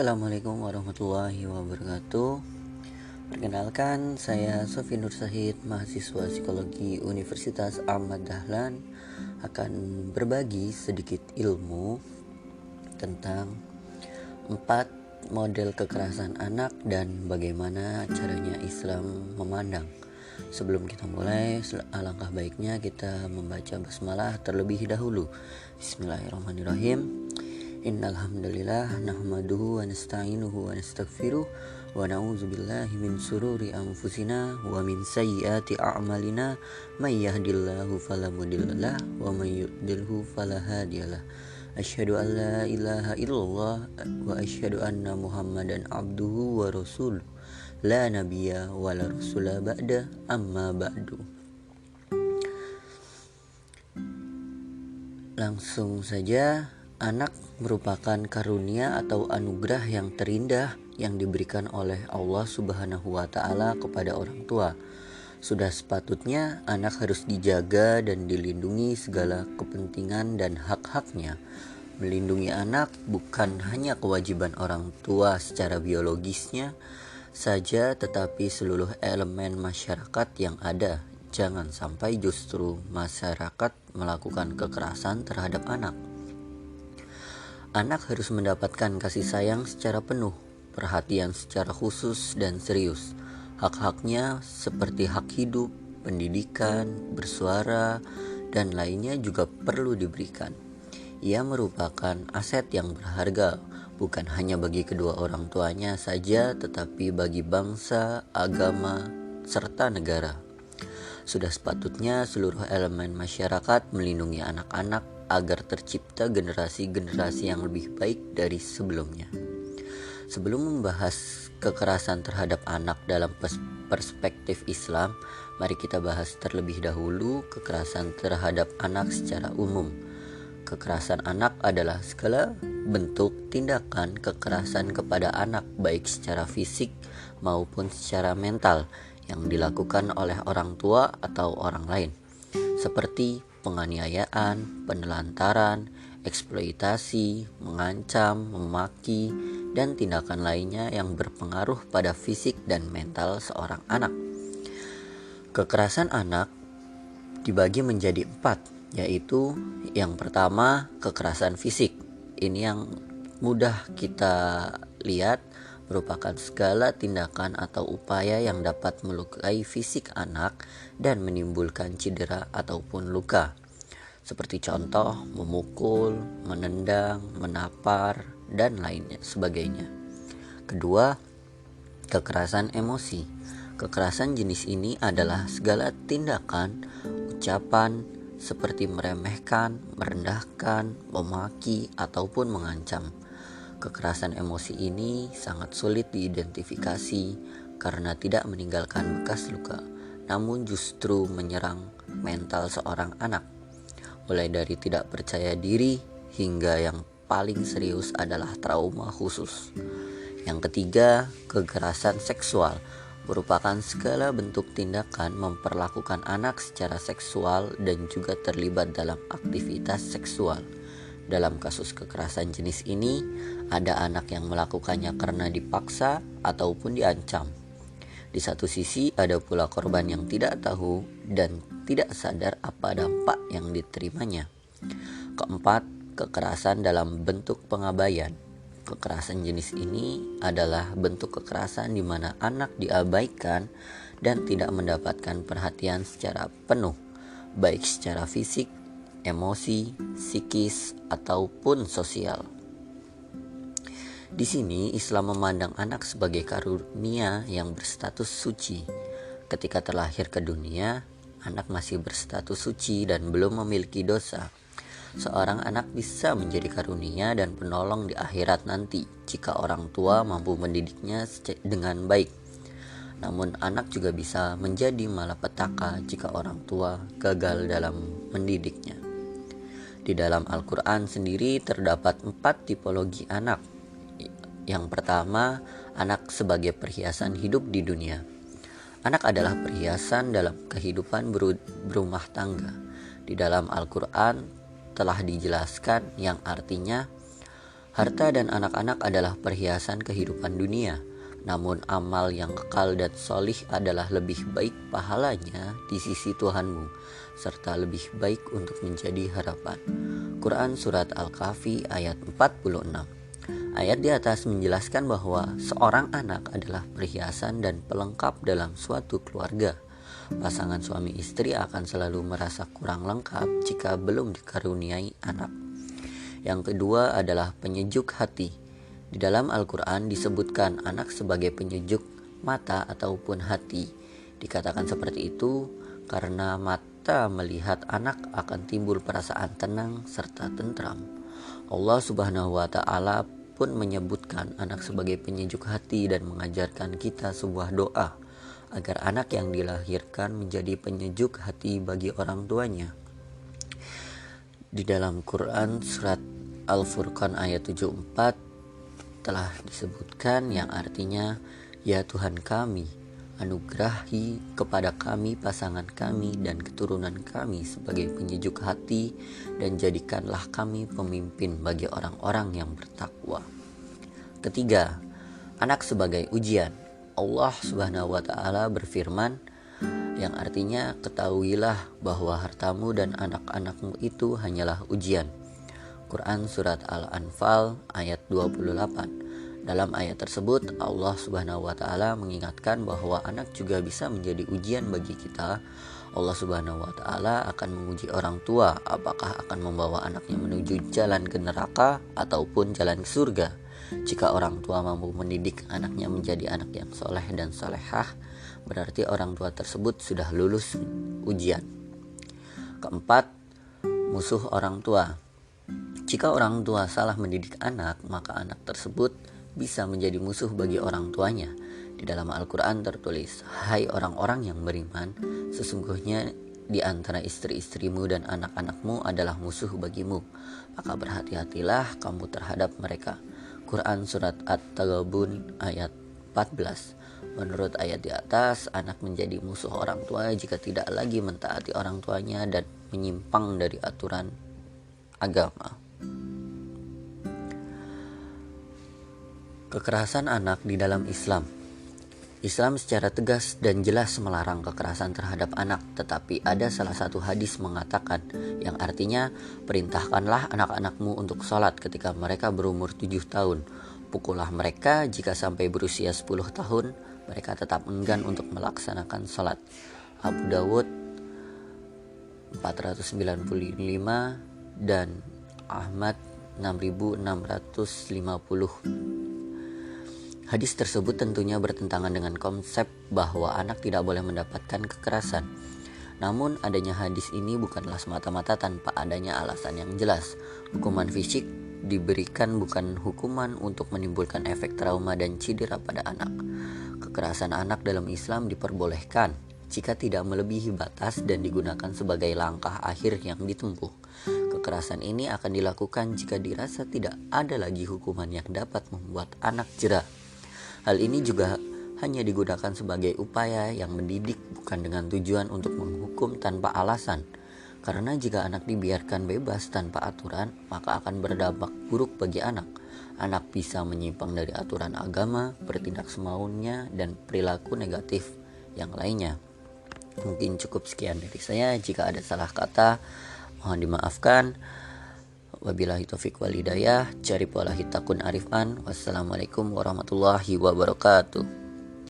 Assalamualaikum warahmatullahi wabarakatuh. Perkenalkan, saya Sofi Nur Syahid, mahasiswa psikologi Universitas Ahmad Dahlan, akan berbagi sedikit ilmu tentang 4 model kekerasan anak dan bagaimana caranya Islam memandang. Sebelum kita mulai, alangkah baiknya kita membaca basmalah terlebih dahulu. Bismillahirrahmanirrahim. Innal hamdalillah nahmaduhu wa nasta'inuhu wa nastaghfiruh wa na'udzu billahi min shururi anfusina wa min sayyiati a'malina may yahdihillahu fala mudhillalah wa may yudlilhu fala hadiyalah. Asyhadu an la ilaha illallah wa asyhadu anna Muhammadan abduhu wa rasuluh. La nabiyya wa la rasula ba'da amma ba'du. Langsung saja. Anak merupakan karunia atau anugerah yang terindah yang diberikan oleh Allah Subhanahu wa Ta'ala kepada orang tua. Sudah sepatutnya anak harus dijaga dan dilindungi segala kepentingan dan hak-haknya. Melindungi anak bukan hanya kewajiban orang tua secara biologisnya saja, tetapi seluruh elemen masyarakat yang ada. Jangan sampai justru masyarakat melakukan kekerasan terhadap anak. Anak harus mendapatkan kasih sayang secara penuh, perhatian secara khusus dan serius. Hak-haknya seperti hak hidup, pendidikan, bersuara, dan lainnya juga perlu diberikan. Ia merupakan aset yang berharga, bukan hanya bagi kedua orang tuanya saja, tetapi bagi bangsa, agama, serta negara. Sudah sepatutnya seluruh elemen masyarakat melindungi anak-anak agar tercipta generasi-generasi yang lebih baik dari sebelumnya. Sebelum membahas kekerasan terhadap anak dalam perspektif Islam, mari kita bahas terlebih dahulu kekerasan terhadap anak secara umum. Kekerasan anak adalah segala bentuk tindakan kekerasan kepada anak, baik secara fisik maupun secara mental, yang dilakukan oleh orang tua atau orang lain, seperti penganiayaan, penelantaran, eksploitasi, mengancam, memaki, dan tindakan lainnya yang berpengaruh pada fisik dan mental seorang anak. Kekerasan anak dibagi menjadi 4, yaitu yang pertama kekerasan fisik. Ini yang mudah kita lihat, merupakan segala tindakan atau upaya yang dapat melukai fisik anak dan menimbulkan cedera ataupun luka. Seperti contoh memukul, menendang, menapar, dan lainnya sebagainya. Kedua, kekerasan emosi. Kekerasan jenis ini adalah segala tindakan, ucapan seperti meremehkan, merendahkan, memaki, ataupun mengancam. Kekerasan emosi ini sangat sulit diidentifikasi karena tidak meninggalkan bekas luka, namun justru menyerang mental seorang anak, mulai dari tidak percaya diri hingga yang paling serius adalah trauma khusus. Yang ketiga, kekerasan seksual merupakan segala bentuk tindakan memperlakukan anak secara seksual dan juga terlibat dalam aktivitas seksual. Dalam kasus kekerasan jenis ini, ada anak yang melakukannya karena dipaksa ataupun diancam. Di satu sisi, ada pula korban yang tidak tahu dan tidak sadar apa dampak yang diterimanya. Keempat, kekerasan dalam bentuk pengabaian. Kekerasan jenis ini adalah bentuk kekerasan di mana anak diabaikan dan tidak mendapatkan perhatian secara penuh, baik secara fisik, emosi, psikis, ataupun sosial. Di sini Islam memandang anak sebagai karunia yang berstatus suci. Ketika terlahir ke dunia, anak masih berstatus suci dan belum memiliki dosa. Seorang anak bisa menjadi karunia dan penolong di akhirat nanti jika orang tua mampu mendidiknya dengan baik. Namun anak juga bisa menjadi malapetaka jika orang tua gagal dalam mendidiknya. Di dalam Al-Quran sendiri terdapat 4 tipologi anak. Yang pertama, anak sebagai perhiasan hidup di dunia. Anak adalah perhiasan dalam kehidupan berumah tangga. Di dalam Al-Quran telah dijelaskan yang artinya Harta dan anak-anak adalah perhiasan kehidupan dunia, namun amal yang kekal dan solih adalah lebih baik pahalanya di sisi Tuhanmu, serta lebih baik untuk menjadi harapan. Quran Surat Al-Kahfi ayat 46. Ayat di atas menjelaskan bahwa seorang anak adalah perhiasan dan pelengkap dalam suatu keluarga. Pasangan suami istri akan selalu merasa kurang lengkap jika belum dikaruniai anak. Yang kedua adalah penyejuk hati. Di dalam Al-Quran disebutkan anak sebagai penyejuk mata ataupun hati. Dikatakan seperti itu karena mata melihat anak akan timbul perasaan tenang serta tentram. Allah Subhanahu wa Ta'ala pun menyebutkan anak sebagai penyejuk hati dan mengajarkan kita sebuah doa agar anak yang dilahirkan menjadi penyejuk hati bagi orang tuanya. Di dalam Quran Surat Al-Furqan ayat 74 telah disebutkan yang artinya, ya Tuhan kami, anugerahi kepada kami pasangan kami dan keturunan kami sebagai penyejuk hati, dan jadikanlah kami pemimpin bagi orang-orang yang bertakwa. Ketiga, anak sebagai ujian. Allah Subhanahu wa Ta'ala berfirman yang artinya, ketahuilah bahwa hartamu dan anak-anakmu itu hanyalah ujian. Quran Surat Al-Anfal ayat 28. Dalam ayat tersebut Allah Subhanahu wa Ta'ala mengingatkan bahwa anak juga bisa menjadi ujian bagi kita. Allah Subhanahu wa Ta'ala akan menguji orang tua apakah akan membawa anaknya menuju jalan ke neraka ataupun jalan ke surga. Jika orang tua mampu mendidik anaknya menjadi anak yang soleh dan solehah, berarti orang tua tersebut sudah lulus ujian. Keempat, musuh orang tua. Jika orang tua salah mendidik anak, maka anak tersebut bisa menjadi musuh bagi orang tuanya. Di dalam Al-Quran tertulis, hai orang-orang yang beriman, sesungguhnya di antara istri-istrimu dan anak-anakmu adalah musuh bagimu, maka berhati-hatilah kamu terhadap mereka. Quran Surat At-Taghabun ayat 14. Menurut ayat di atas, anak menjadi musuh orang tua jika tidak lagi mentaati orang tuanya dan menyimpang dari aturan agama. Kekerasan anak di dalam Islam. Islam secara tegas dan jelas melarang kekerasan terhadap anak, tetapi ada salah satu hadis mengatakan yang artinya, perintahkanlah anak-anakmu untuk sholat ketika mereka berumur 7 tahun. Pukullah mereka jika sampai berusia 10 tahun mereka tetap enggan untuk melaksanakan sholat. Abu Dawud 495 dan Ahmad 6650. Hadis tersebut tentunya bertentangan dengan konsep bahwa anak tidak boleh mendapatkan kekerasan. Namun adanya hadis ini bukanlah semata-mata tanpa adanya alasan yang jelas. Hukuman fisik diberikan bukan hukuman untuk menimbulkan efek trauma dan cedera pada anak. Kekerasan anak dalam Islam diperbolehkan jika tidak melebihi batas dan digunakan sebagai langkah akhir yang ditempuh. Kekerasan ini akan dilakukan jika dirasa tidak ada lagi hukuman yang dapat membuat anak jera. Hal ini juga hanya digunakan sebagai upaya yang mendidik, bukan dengan tujuan untuk menghukum tanpa alasan. Karena jika anak dibiarkan bebas tanpa aturan, maka akan berdampak buruk bagi anak. Anak bisa menyimpang dari aturan agama, bertindak semaunya, dan perilaku negatif yang lainnya. Mungkin cukup sekian dari saya. Jika ada salah kata, mohon dimaafkan. Wabillahi taufiq wal hidayah. Cari pola hitakun arifan. Wassalamualaikum warahmatullahi wabarakatuh.